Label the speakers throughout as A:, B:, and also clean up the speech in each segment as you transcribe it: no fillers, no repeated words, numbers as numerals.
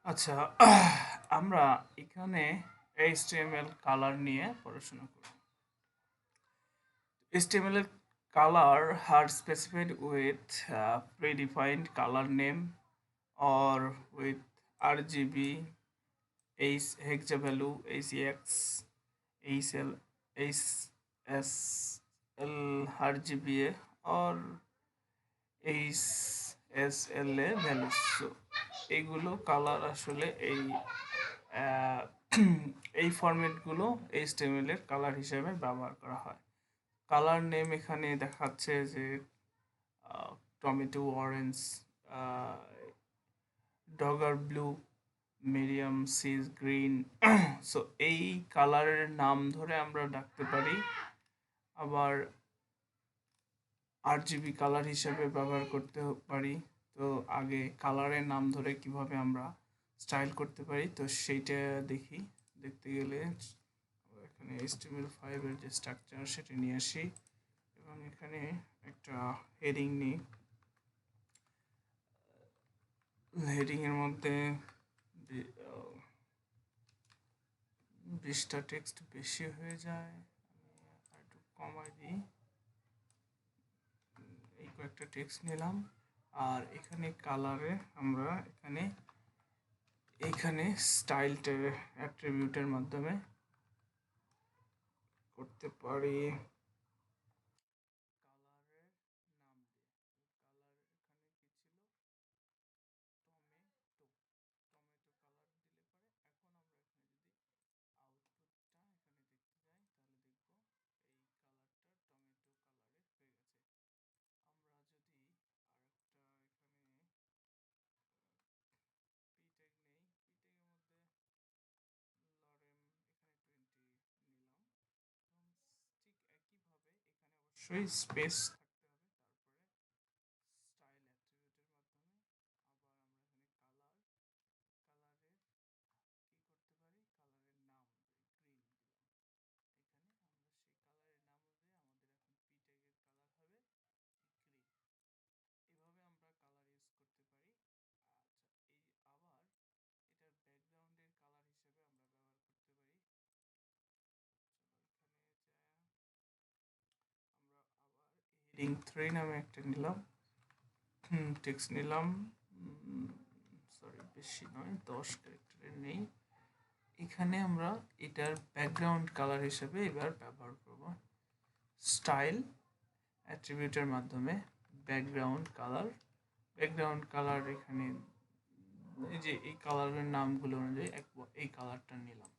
A: আচ্ছা, আমরা এখানে HTML কালার নিয়ে পড়াশোনা করব। HTML এর color are specified with predefined color name or with RGB, hexavalue, HEX, HL, HSL, RGBA or HSLA values. So এইগুলো কালার আসলে আহ, এই ফরম্যাটগুলো HTML এর কালার হিসেবে ব্যবহার করা হয়। কালার নেম এখানে দেখাচ্ছে যে টমেটো অরেঞ্জ, ডগার ব্লু, মিডিয়াম সিজ গ্রিন। সো এই কালারের নাম ধরে আমরা ডাকতে পারি। আবার RGB কালার হিসেবে ব্যবহার করতে পারি। তো আগে কালারের নাম ধরে কিভাবে আমরা স্টাইল করতে পারি তো সেইটা দেখি। দেখতে গেলে এখানে HTML5 এর যে স্ট্রাকচার সেটা নিয়ে আসি এবং এখানে একটা হেডিং নিই। হেডিং এর মধ্যে 20টা টেক্সট বেশি হয়ে যায়, আমি একটু কমাই দিই। এই কয়েকটা টেক্সট নিলাম আর এখানে কালারে আমরা এখানে স্টাইল অ্যাট্রিবিউটের মাধ্যমে করতে পারি। অবশ্যই স্পেস হেডিং 3 নামে একটা নিলাম, টেক্সট নিলাম। সরি, বেশি নয়, 10 ক্যারেক্টারের নেই। এখানে আমরা এটার ব্যাকগ্রাউন্ড কালার হিসেবে এবার ব্যবহার করব স্টাইল অ্যাট্রিবিউটের মাধ্যমে ব্যাকগ্রাউন্ড কালার। এখানে এই যে এই কালারের নামগুলো অনুযায়ী এই কালারটা নিলাম।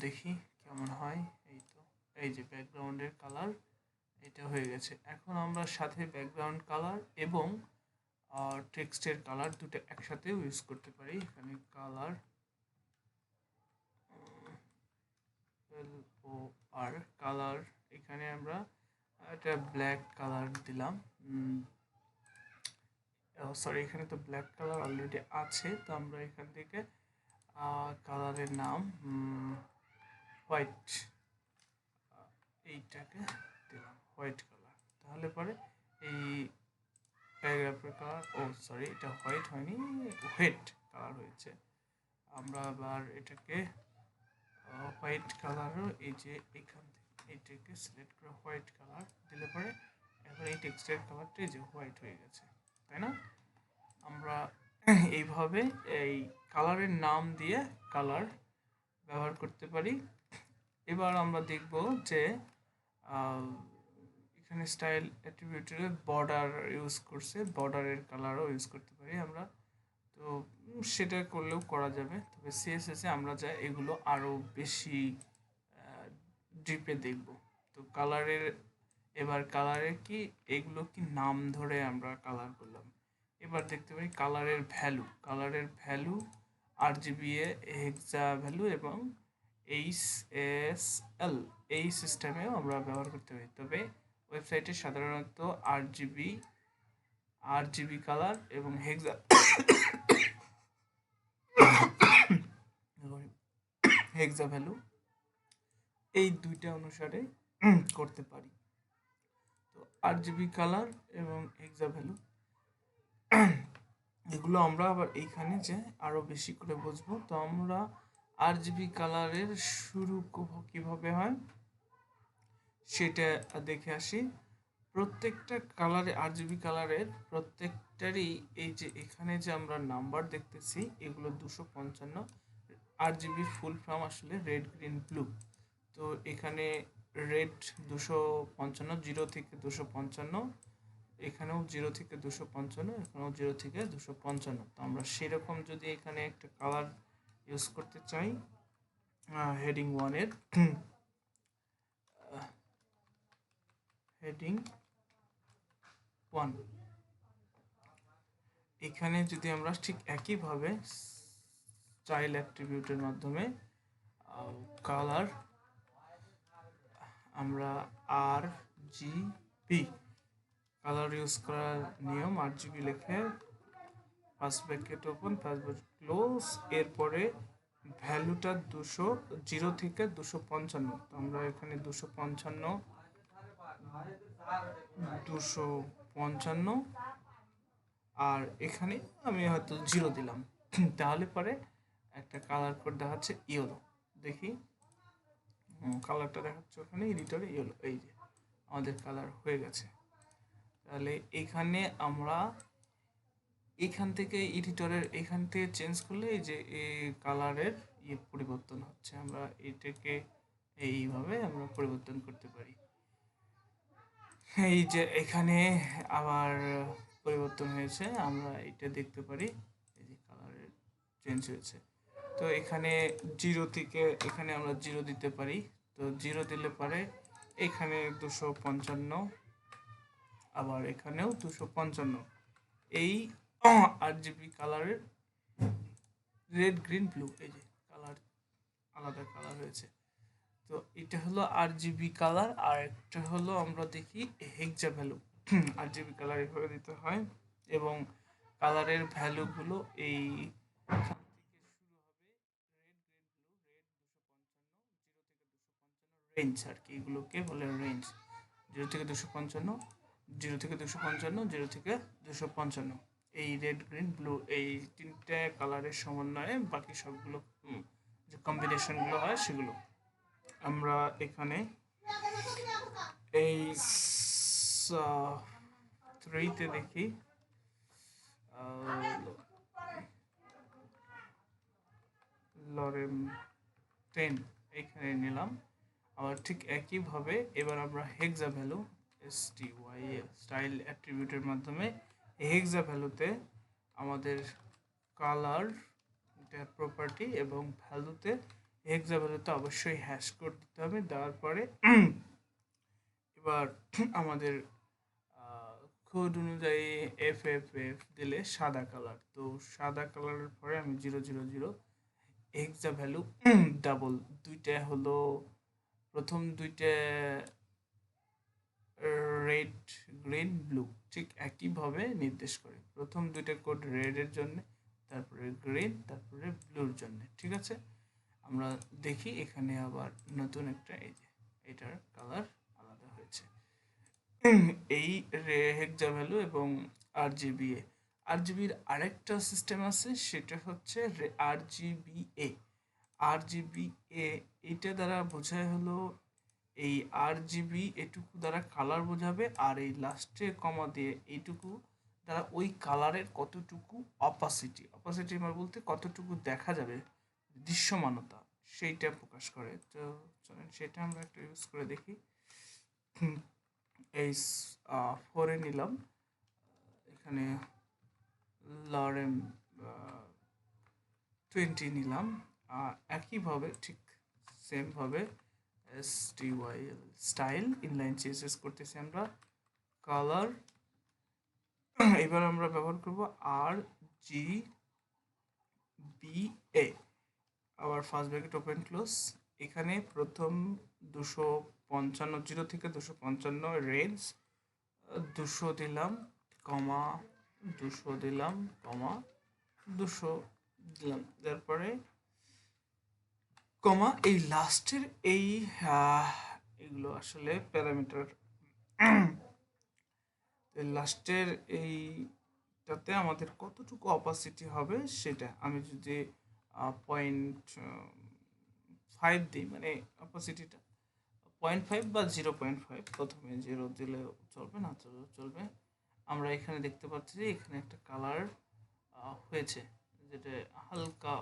A: দেখি কেমন হয়। এই তো, এই যে ব্যাকগ্রাউন্ডের কালার এটা হয়ে গেছে। এখন আমরা সাথে ব্যাকগ্রাউন্ড কালার এবং টেক্সটের কালার দুটো একসাথে ইউজ করতে পারি। এখানে কালার কালার, এখানে আমরা একটা ব্ল্যাক কালার দিলাম। সরি, এখানে তো ব্ল্যাক কালার অলরেডি আছে, তো আমরা এখান থেকে কালারের নাম হোয়াইট, এইটাকে দিলাম হোয়াইট কালার। তাহলে পরে এই প্যারাগ্রাফের কালার, সরি, এটা হোয়াইট হয়নি, হোয়াইট কালার হয়েছে। আমরা আবার এটাকে হোয়াইট কালারও এই যে এখান থেকে এইটাকে সিলেক্ট করে হোয়াইট কালার দিলে পরে এখন এই টেক্সটের কালারটা এই যে হোয়াইট হয়ে গেছে, তাই না? আমরা এইভাবে এই কালারের নাম দিয়ে কালার ব্যবহার করতে পারি। এবার আমরা দেখব যে এখানে স্টাইল অ্যাট্রিবিউটের বর্ডার ইউজ করছে, বর্ডারের কালারও ইউজ করতে পারি আমরা। তো সেটা করলেও করা যাবে, তবে সিএসএসে আমরা যা এগুলো আরও বেশি ডিপে দেখব। তো এবার কালারের কি এগুলো কি নাম ধরে আমরা কালার করলাম। এবার দেখতে পারি কালারের ভ্যালু RGBA, হেক্সা ভ্যালু এবং HSL এই সিস্টেমেও আমরা ব্যবহার করতে পারি। তবে ওয়েবসাইটে সাধারণত RGB কালার এবং হেক্সা ভ্যালু এই দুইটা অনুসারে করতে পারি। তো RGB কালার এবং হেক্সা ভ্যালু এগুলো আমরা আবার এইখানে যে আরো বেশি করে বুঝবো। তো আমরা আরজিবি কালারের শুরু কিভাবে হয় সেটা দেখে আসি। প্রত্যেকটা কালারে আরজিবি কালারের প্রত্যেকটারই এই যে এখানে যে আমরা নাম্বার দেখতেছি এগুলো 255। আরজিবি ফুল ফর্ম আসলে রেড গ্রিন ব্লু। তো এখানে রেড 255, 0 থেকে 255, এখানেও 0 থেকে 255, এখানেও 0 থেকে 255। তো আমরা সেরকম যদি এখানে একটা কালার ইউজ করতে চাই হেডিং 1 এর হেডিং 1, এখানে যদি আমরা ঠিক একইভাবে স্টাইল অ্যাট্রিবিউটের মাধ্যমে কালার আমরা আর জি বি কালার ইউজ করার নিয়ম RGB লিখে first bracket open first bracket close, এরপরে ভ্যালুটা 0 থেকে 255। তো আমরা এখানে 255 আর এখানে আমি হয়তো 0 দিলাম। তাহলে পরে একটা কালার কোড দেখাচ্ছে ইয়েলো। দেখি কালারটা দেখাচ্ছে ওখানে এডিটরে ইয়েলো। এই যে আমাদের কালার হয়ে গেছে। তাহলে এখানে আমরা এখান থেকে এডিটরের এখান থেকে চেঞ্জ করলে এই যে এই কালারের পরিবর্তন হচ্ছে। আমরা এটাকে এইভাবে আমরা পরিবর্তন করতে পারি। এই যে এখানে আবার পরিবর্তন হয়েছে, আমরা এটা দেখতে পারি। এই যে কালারের চেঞ্জ হয়েছে। তো এখানে 0 থেকে এখানে আমরা 0 দিতে পারি। তো 0 দিলে পরে এখানে 255, আবার এখানেও 255। এই আরজিবি কালারের রেড গ্রিন ব্লু, এই যে কালার আলাদা কালার হয়েছে। তো এটা হলো আরজিবি কালার। আর একটা হলো আমরা দেখি হেক্সা ভ্যালু। আরজিবি কালার এভাবে দিতে হয় এবং কালারের ভ্যালুগুলো এই রেঞ্জ আর কি, এগুলোকে বলে রেঞ্জ। 0 থেকে 255, 0 থেকে 255, 0 থেকে 255। এই রেড গ্রিন ব্লু এই তিনটে কালারের সমন্বয়ে বাকি সবগুলো যে কম্বিনেশনগুলো হয় সেগুলো আমরা এখানে এই 3তে দেখি। লরেম 10 এখানে নিলাম। আবার ঠিক একইভাবে এবার আমরা হেক্সা ভ্যালু STYL স্টাইল অ্যাট্রিবিউটের মাধ্যমে হেক্সা ভ্যালুতে আমাদের কালার প্রপার্টি এবং ভ্যালুতে হেক্সা ভ্যালুতে অবশ্যই হ্যাশ কোড দিতে হবে। দেওয়ার পরে এবার আমাদের কোড অনুযায়ী FFF দিলে সাদা কালার। তো সাদা কালারের পরে আমি 000 হেক্সা ভ্যালু ডাবল, দুইটা হলো প্রথম দুইটা রেড গ্রিন ব্লু ঠিক একইভাবে নির্দেশ করে। প্রথম দুইটা কোড রেডের জন্য, তারপরে গ্রিন, তারপরে ব্লুর জন্য। ঠিক আছে, আমরা দেখি এখানে আবার নতুন একটা এই যে এটার কালার আলাদা হয়েছে। এই হেক্সা ভ্যালু এবং আরজিবির আরেকটা সিস্টেম আছে, সেটা হচ্ছে RGBA। এটা দ্বারা বোঝায় হলো এই RGB এটুকু দ্বারা কালার বোঝাবে, আর এই লাস্টে কমা দিয়ে এইটুকু দ্বারা ওই কালারের কতটুকু অপাসিটি মানে বলতে কতটুকু দেখা যাবে দৃশ্যমানতা সেইটা প্রকাশ করে। তো চলেন সেটা আমরা একটা ইউজ করে দেখি। এই 4 নিলাম, এখানে লরেম 20 নিলাম। একইভাবে ঠিক সেমভাবে STYL স্টাইল ইনলাইন CSS করতেছি আমরা। কালার এবার আমরা ব্যবহার করব RGBA। আবার ফার্স্ট ব্র্যাকেট ওপেন ক্লোজ। এখানে প্রথম 255, 0 থেকে 255 রেঞ্জ 200 দিলাম, কমা 200 দিলাম, কমা 200 দিলাম। তারপরে কমা এই লাস্টের এই এগুলো আসলে প্যারামিটার। লাস্টের এইটা এটাতে আমাদের কতটুকু অপাসিটি হবে সেটা আমি যদি 0.5 দিই, মানে অপাসিটিটা 0.5 বা 0.5, প্রথমে 0 দিলে চলবে, না চলবে। আমরা এখানে দেখতে পাচ্ছি যে এখানে একটা কালার হয়েছে, যেটা হালকা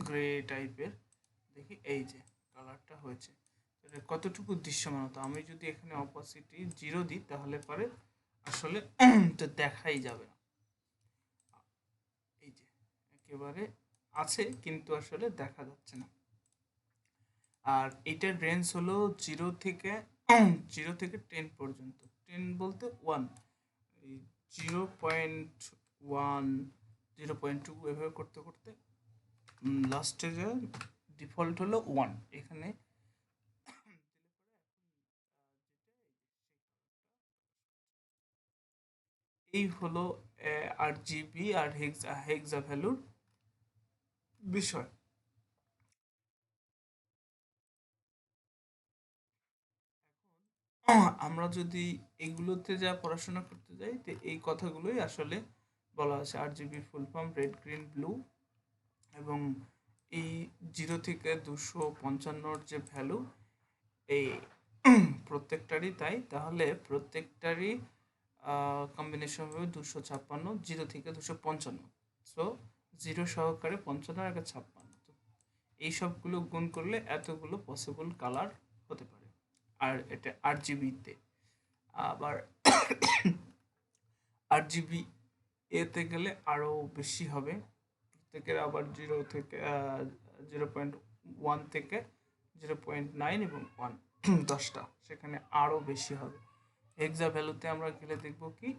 A: গ্রে টাইপের। দেখি এই যে কালারটা হয়েছে, এটা কতটুকু দৃশ্যমানতা। আমি যদি এখানে অপাসিটি 0 দিই তাহলে পরে আসলে এটা দেখাই যাবে না। এই যে একেবারে আছে কিন্তু আসলে দেখা যাচ্ছে না। আর এটার রেঞ্জ হলো 0 থেকে 10 পর্যন্ত। 10 বলতে 1, 0.1, 0.2 এভাবে করতে করতে লাস্টে যে ডিফল্ট হলো 1। এখানে এই হলো RGB আর হেক্সা ভ্যালুর বিষয়। আমরা যদি এগুলোতে যা পড়াশোনা করতে যাই, তো এই কথাগুলোই আসলে বলা আছে। RGB full form red, green, blue, এবং এই 0 থেকে 255 যে ভ্যালু, এই প্রত্যেকটারই তাই। তাহলে প্রত্যেকটারই কম্বিনেশন হবে 256, 0 থেকে 255। সো 0 সহকারে 55 আর 56, তো এই সবগুলো গুণ করলে এতগুলো পসিবল কালার হতে পারে। আর এটা RGB-তে। আবার RGB এতে গেলে আরও বেশি হবে। প্রত্যেকের আবার 0 থেকে 0.1 থেকে 0.9 এবং 1, 10টা, সেখানে আরও বেশি হবে। হেক্সা ভ্যালুতে আমরা গেলে দেখব কি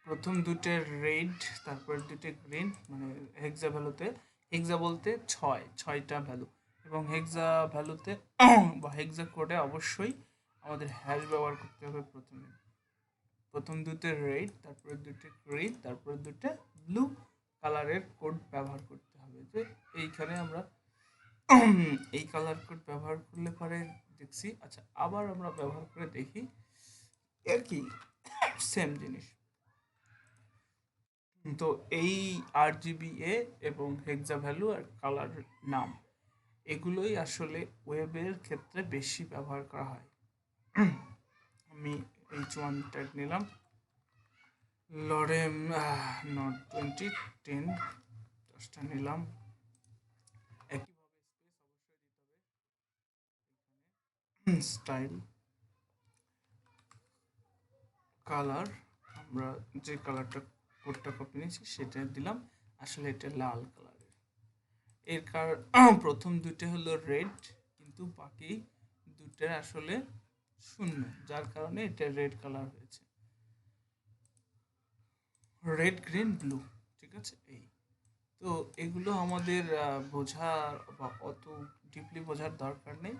A: প্রথম দুটো রেড, তারপর দুটো গ্রিন, মানে হেক্সা ভ্যালুতে। হেক্সা বলতে 6টা ভ্যালু, এবং হেক্সা ভ্যালুতে বা হেক্সা কোডে অবশ্যই আমাদের হ্যাশ ব্যবহার করতে হবে। প্রথম দুটো রেড, তারপরে দুটো গ্রিন, তারপরে দুটো ব্লু কালারের কোড ব্যবহার করতে হবে। যে এইখানে আমরা এই কালার কোড ব্যবহার করলে পরে দেখছি। আচ্ছা, আবার আমরা ব্যবহার করে দেখি, এর কি সেম জিনিস। তো এই RGBA এবং হেক্সা ভ্যালু আর কালার নাম, এগুলোই আসলে ওয়েবের ক্ষেত্রে বেশি ব্যবহার করা হয়। আমি H1 ট্যাগ নিলাম, লরেম নট 20, 10, 10টা নিলাম। একইভাবে স্টাইল, কালার, আমরা যে কালারটা কোডটা কপি নিয়েছি সেটা দিলাম। আসলে এটা লাল কালারের। এর প্রথম দুটো হলো রেড, কিন্তু বাকি দুটো আসলে শূন্য, যার কারণে এটা রেড কালার হয়েছে। রেড, গ্রিন, ব্লু, ঠিক আছে। এই তো এগুলো আমাদের বোঝার বা অত ডিপলি বোঝার দরকার নেই।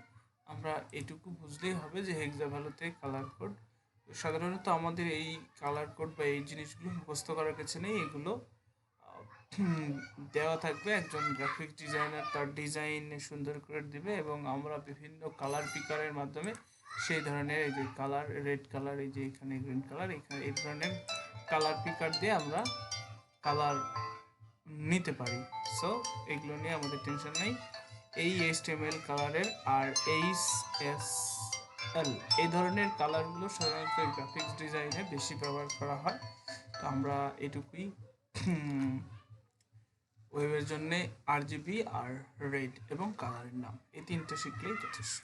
A: আমরা এটুকু বুঝলেই হবে যে হেক্সা ভ্যালুতে কালার কোড। সাধারণত আমাদের এই কালার কোড বা এই জিনিসগুলো মুখস্থ করার কিছু নেই। এগুলো দেওয়া থাকবে, একজন গ্রাফিক ডিজাইনার তার ডিজাইনে সুন্দর করে দিবে, এবং আমরা বিভিন্ন কালার পিকারের মাধ্যমে সেই ধরনের, এই যে কালার রেড কালার, এই যে এখানে গ্রিন কালার, এখানে এই ধরনের কালার পিকার দিয়ে আমরা কালার নিতে পারি। সো এগুলো নিয়ে আমাদের টেনশন নেই। এই HTML কালারের আর HSL এই ধরনের কালারগুলো সাধারণত গ্রাফিক্স ডিজাইনে বেশি ব্যবহার করা হয়। তো আমরা এটুকুই ওয়েবের জন্য RGB আর রেড এবং কালারের নাম, এই তিনটে শিখলেই যথেষ্ট।